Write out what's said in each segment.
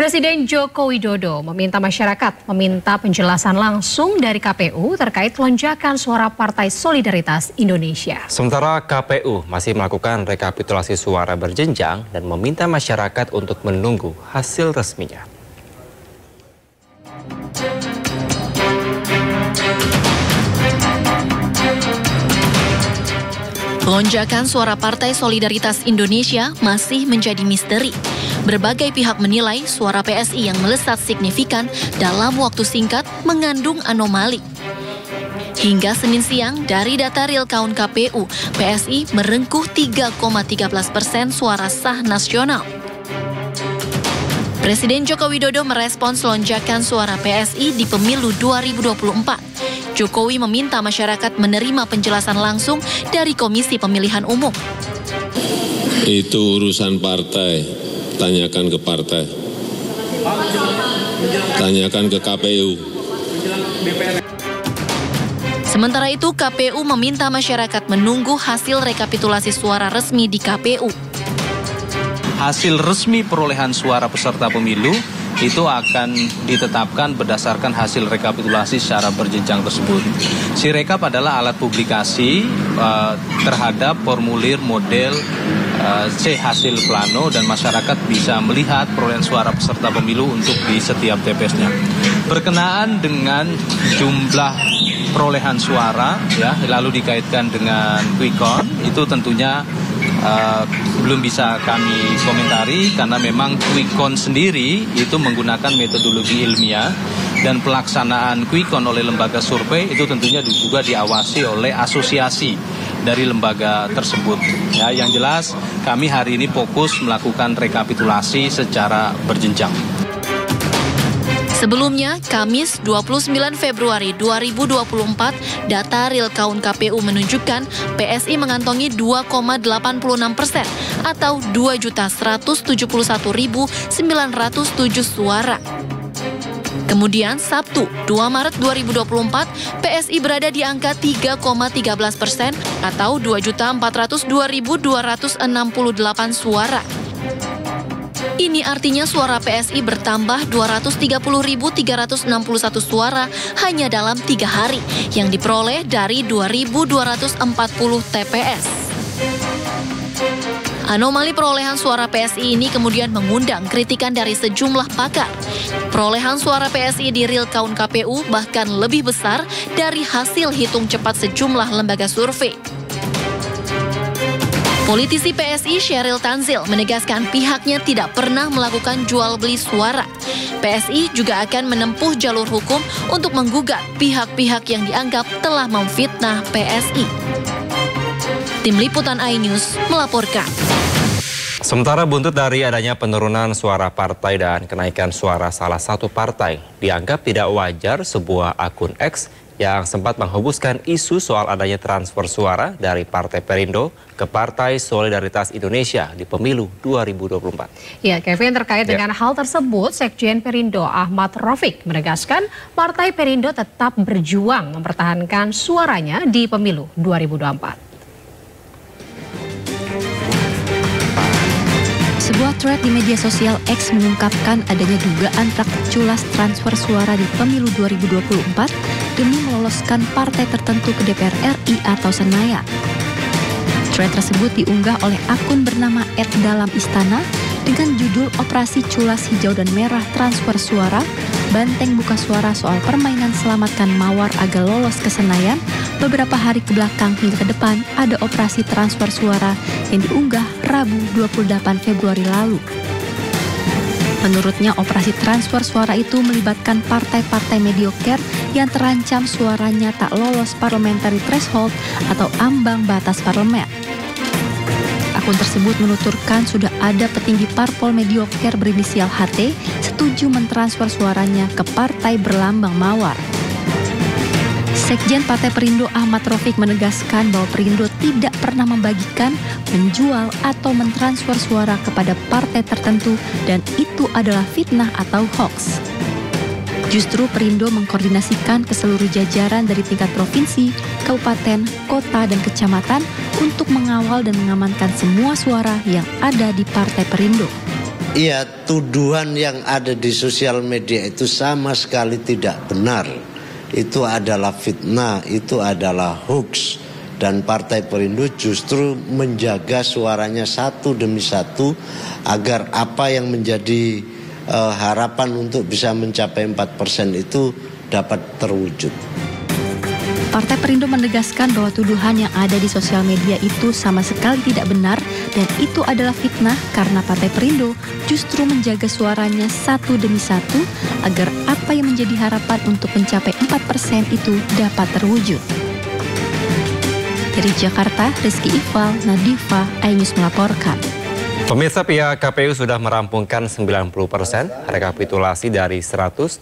Presiden Joko Widodo meminta masyarakat meminta penjelasan langsung dari KPU terkait lonjakan suara Partai Solidaritas Indonesia. Sementara KPU masih melakukan rekapitulasi suara berjenjang dan meminta masyarakat untuk menunggu hasil resminya. Lonjakan suara Partai Solidaritas Indonesia masih menjadi misteri. Berbagai pihak menilai suara PSI yang melesat signifikan dalam waktu singkat mengandung anomali. Hingga Senin siang, dari data real count KPU, PSI merengkuh 3,13% suara sah nasional. Presiden Joko Widodo merespons lonjakan suara PSI di pemilu 2024. Jokowi meminta masyarakat menerima penjelasan langsung dari Komisi Pemilihan Umum. Itu urusan partai, tanyakan ke partai, tanyakan ke KPU. Sementara itu, KPU meminta masyarakat menunggu hasil rekapitulasi suara resmi di KPU. Hasil resmi perolehan suara peserta pemilu itu akan ditetapkan berdasarkan hasil rekapitulasi secara berjenjang tersebut. Sirekap adalah alat publikasi terhadap formulir model C hasil plano dan masyarakat bisa melihat perolehan suara peserta pemilu untuk di setiap TPS-nya. Berkenaan dengan jumlah perolehan suara, ya, lalu dikaitkan dengan quick count, itu tentunya belum bisa kami komentari karena memang quick count sendiri itu menggunakan metodologi ilmiah dan pelaksanaan quick count oleh lembaga survei itu tentunya juga diawasi oleh asosiasi dari lembaga tersebut. Ya, yang jelas kami hari ini fokus melakukan rekapitulasi secara berjenjang. Sebelumnya, Kamis 29 Februari 2024, data real count KPU menunjukkan PSI mengantongi 2,86% atau 2.171.907 suara. Kemudian Sabtu 2 Maret 2024, PSI berada di angka 3,13% atau 2.402.268 suara. Ini artinya suara PSI bertambah 230.361 suara hanya dalam 3 hari yang diperoleh dari 2.240 TPS. Anomali perolehan suara PSI ini kemudian mengundang kritikan dari sejumlah pakar. Perolehan suara PSI di real count KPU bahkan lebih besar dari hasil hitung cepat sejumlah lembaga survei. Politisi PSI Sheryl Tanzil menegaskan pihaknya tidak pernah melakukan jual beli suara. PSI juga akan menempuh jalur hukum untuk menggugat pihak-pihak yang dianggap telah memfitnah PSI. Tim Liputan iNews melaporkan. Sementara buntut dari adanya penurunan suara partai dan kenaikan suara salah satu partai, dianggap tidak wajar sebuah akun X yang sempat menghembuskan isu soal adanya transfer suara dari Partai Perindo ke Partai Solidaritas Indonesia di pemilu 2024. Ya, Kevin, terkait dengan hal tersebut, Sekjen Perindo Ahmad Rafiq menegaskan Partai Perindo tetap berjuang mempertahankan suaranya di pemilu 2024. Sebuah thread di media sosial X mengungkapkan adanya dugaan praktik culas transfer suara di pemilu 2024 demi meloloskan partai tertentu ke DPR RI atau Senayan. Thread tersebut diunggah oleh akun bernama @dalamistana dengan judul Operasi Culas Hijau dan Merah Transfer Suara, Banteng Buka Suara soal permainan selamatkan Mawar agar lolos ke Senayan. Beberapa hari ke belakang hingga ke depan ada operasi transfer suara yang diunggah Rabu 28 Februari lalu. Menurutnya operasi transfer suara itu melibatkan partai-partai mediocre yang terancam suaranya tak lolos parliamentary threshold atau ambang batas parlemen. Akun tersebut menuturkan sudah ada petinggi parpol mediocre berinisial HT setuju mentransfer suaranya ke partai berlambang Mawar. Sekjen Partai Perindo Ahmad Rafiq menegaskan bahwa Perindo tidak pernah membagikan, menjual, atau mentransfer suara kepada partai tertentu dan itu adalah fitnah atau hoax. Justru Perindo mengkoordinasikan ke seluruh jajaran dari tingkat provinsi, kabupaten, kota, dan kecamatan untuk mengawal dan mengamankan semua suara yang ada di Partai Perindo. Iya, tuduhan yang ada di sosial media itu sama sekali tidak benar. Itu adalah fitnah, itu adalah hoax. Dan Partai Perindo justru menjaga suaranya satu demi satu agar apa yang menjadi harapan untuk bisa mencapai 4% itu dapat terwujud. Partai Perindo menegaskan bahwa tuduhan yang ada di sosial media itu sama sekali tidak benar dan itu adalah fitnah karena Partai Perindo justru menjaga suaranya satu demi satu agar apa yang menjadi harapan untuk mencapai 4% itu dapat terwujud. Dari Jakarta, Rizky Iqbal, Nadifa, iNews melaporkan. Pemirsa, pihak KPU sudah merampungkan 90% rekapitulasi dari 128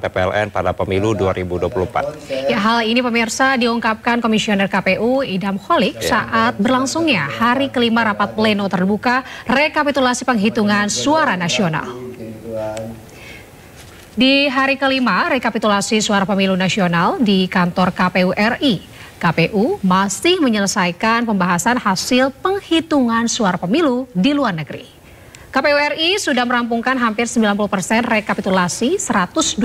PPLN pada pemilu 2024. Ya, hal ini pemirsa diungkapkan Komisioner KPU Idham Holik saat berlangsungnya hari kelima rapat pleno terbuka rekapitulasi penghitungan suara nasional. Di hari kelima rekapitulasi suara pemilu nasional di kantor KPU RI, KPU masih menyelesaikan pembahasan hasil penghitungan suara pemilu di luar negeri. KPU RI sudah merampungkan hampir 90% rekapitulasi 128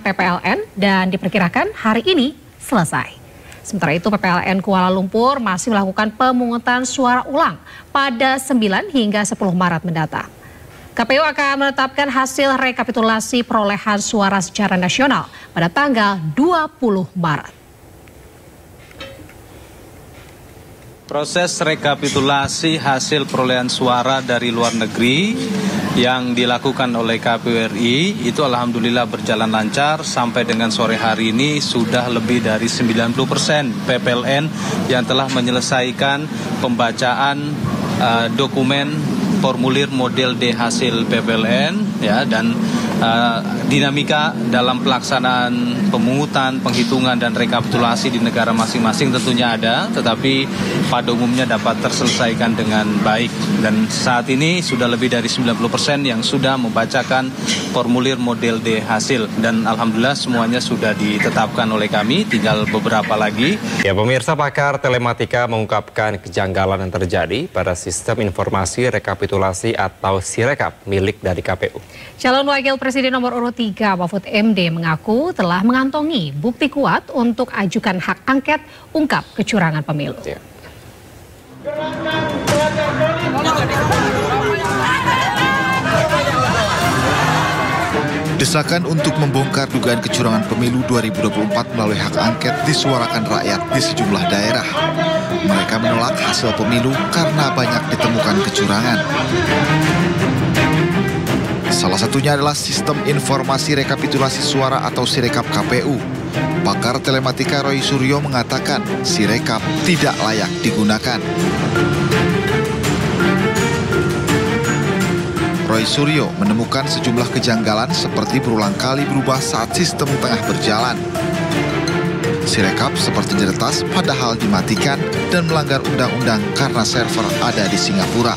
PPLN dan diperkirakan hari ini selesai. Sementara itu PPLN Kuala Lumpur masih melakukan pemungutan suara ulang pada 9 hingga 10 Maret mendatang. KPU akan menetapkan hasil rekapitulasi perolehan suara secara nasional pada tanggal 20 Maret. Proses rekapitulasi hasil perolehan suara dari luar negeri yang dilakukan oleh KPU RI itu alhamdulillah berjalan lancar. Sampai dengan sore hari ini sudah lebih dari 90% PPLN yang telah menyelesaikan pembacaan dokumen formulir model D hasil PPLN ya, dan dinamika dalam pelaksanaan pemungutan, penghitungan dan rekapitulasi di negara masing-masing tentunya ada, tetapi pada umumnya dapat terselesaikan dengan baik. Dan saat ini sudah lebih dari 90% yang sudah membacakan formulir model D hasil, dan alhamdulillah semuanya sudah ditetapkan oleh kami, tinggal beberapa lagi. Ya, pemirsa, pakar telematika mengungkapkan kejanggalan yang terjadi pada sistem informasi rekapitulasi atau Sirekap milik dari KPU. Calon Wakil Presiden nomor urut 3 Mahfud MD mengaku telah mengantongi bukti kuat untuk ajukan hak angket ungkap kecurangan pemilu. Ya. Desakan untuk membongkar dugaan kecurangan pemilu 2024 melalui hak angket disuarakan rakyat di sejumlah daerah. Mereka menolak hasil pemilu karena banyak ditemukan kecurangan. Salah satunya adalah sistem informasi rekapitulasi suara atau Sirekap KPU. Pakar telematika Roy Suryo mengatakan Sirekap tidak layak digunakan. Roy Suryo menemukan sejumlah kejanggalan seperti berulang kali berubah saat sistem tengah berjalan. Sirekap seperti diretas padahal dimatikan dan melanggar undang-undang karena server ada di Singapura.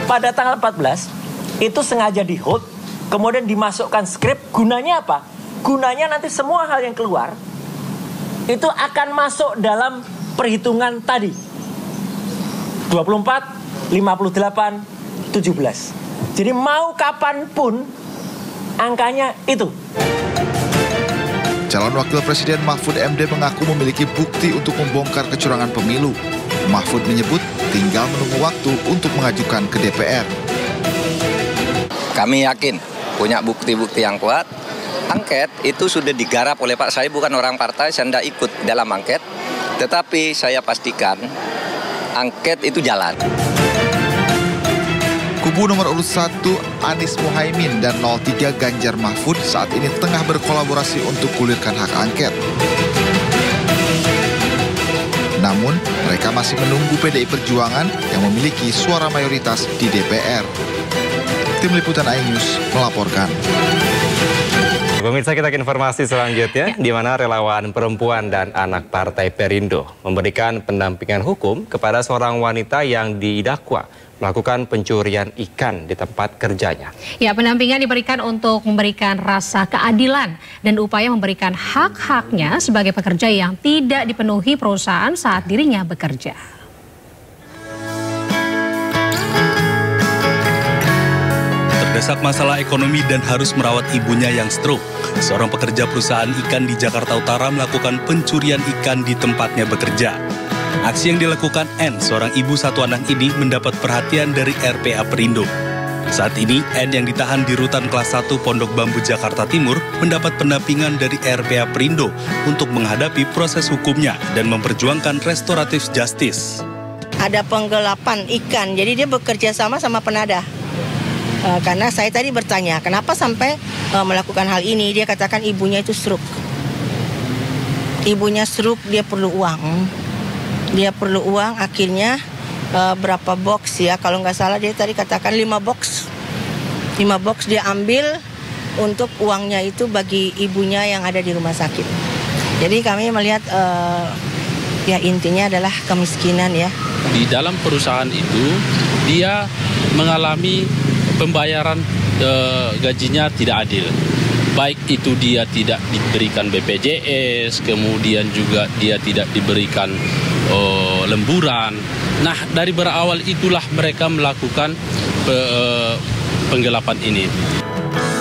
Pada tanggal 14 itu sengaja di hold, kemudian dimasukkan skrip. Gunanya apa? Gunanya nanti semua hal yang keluar itu akan masuk dalam perhitungan tadi 24, 58, 17. Jadi mau kapanpun angkanya itu. Calon Wakil Presiden Mahfud MD mengaku memiliki bukti untuk membongkar kecurangan pemilu. Mahfud menyebut tinggal menunggu waktu untuk mengajukan ke DPR. Kami yakin punya bukti-bukti yang kuat. Angket itu sudah digarap oleh Pak. Saya bukan orang partai, saya tidak ikut dalam angket. Tetapi saya pastikan angket itu jalan. Kubu nomor urut 1 Anies Muhaimin dan 03 Ganjar Mahfud saat ini tengah berkolaborasi untuk gulirkan hak angket. Namun, mereka masih menunggu PDI Perjuangan yang memiliki suara mayoritas di DPR. Tim Liputan iNews melaporkan. Pemirsa, kita ke informasi selanjutnya, di mana relawan perempuan dan anak Partai Perindo memberikan pendampingan hukum kepada seorang wanita yang didakwa melakukan pencurian ikan di tempat kerjanya. Ya, pendampingan diberikan untuk memberikan rasa keadilan dan upaya memberikan hak-haknya sebagai pekerja yang tidak dipenuhi perusahaan saat dirinya bekerja. terdesak masalah ekonomi dan harus merawat ibunya yang stroke. Seorang pekerja perusahaan ikan di Jakarta Utara melakukan pencurian ikan di tempatnya bekerja. Aksi yang dilakukan N, seorang ibu satu anak ini, mendapat perhatian dari RPA Perindo. Saat ini, N yang ditahan di Rutan Kelas 1 Pondok Bambu Jakarta Timur mendapat pendampingan dari RPA Perindo untuk menghadapi proses hukumnya dan memperjuangkan restoratif justice. Ada penggelapan ikan, jadi dia bekerja sama penadah. Karena saya tadi bertanya, kenapa sampai melakukan hal ini? Dia katakan ibunya itu stroke. Ibunya stroke, dia perlu uang. Dia perlu uang, akhirnya berapa box ya, kalau nggak salah dia tadi katakan 5 box. 5 box dia ambil untuk uangnya itu bagi ibunya yang ada di rumah sakit. Jadi kami melihat ya intinya adalah kemiskinan ya. Di dalam perusahaan itu dia mengalami pembayaran gajinya tidak adil. Baik itu dia tidak diberikan BPJS, kemudian juga dia tidak diberikan lemburan. Nah, dari berawal itulah mereka melakukan penggelapan ini.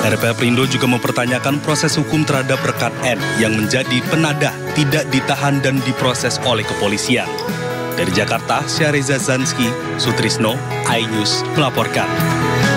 RPA Perindo juga mempertanyakan proses hukum terhadap rekan N yang menjadi penadah tidak ditahan dan diproses oleh kepolisian. Dari Jakarta, Syahriza Zanski, Sutrisno, iNews melaporkan.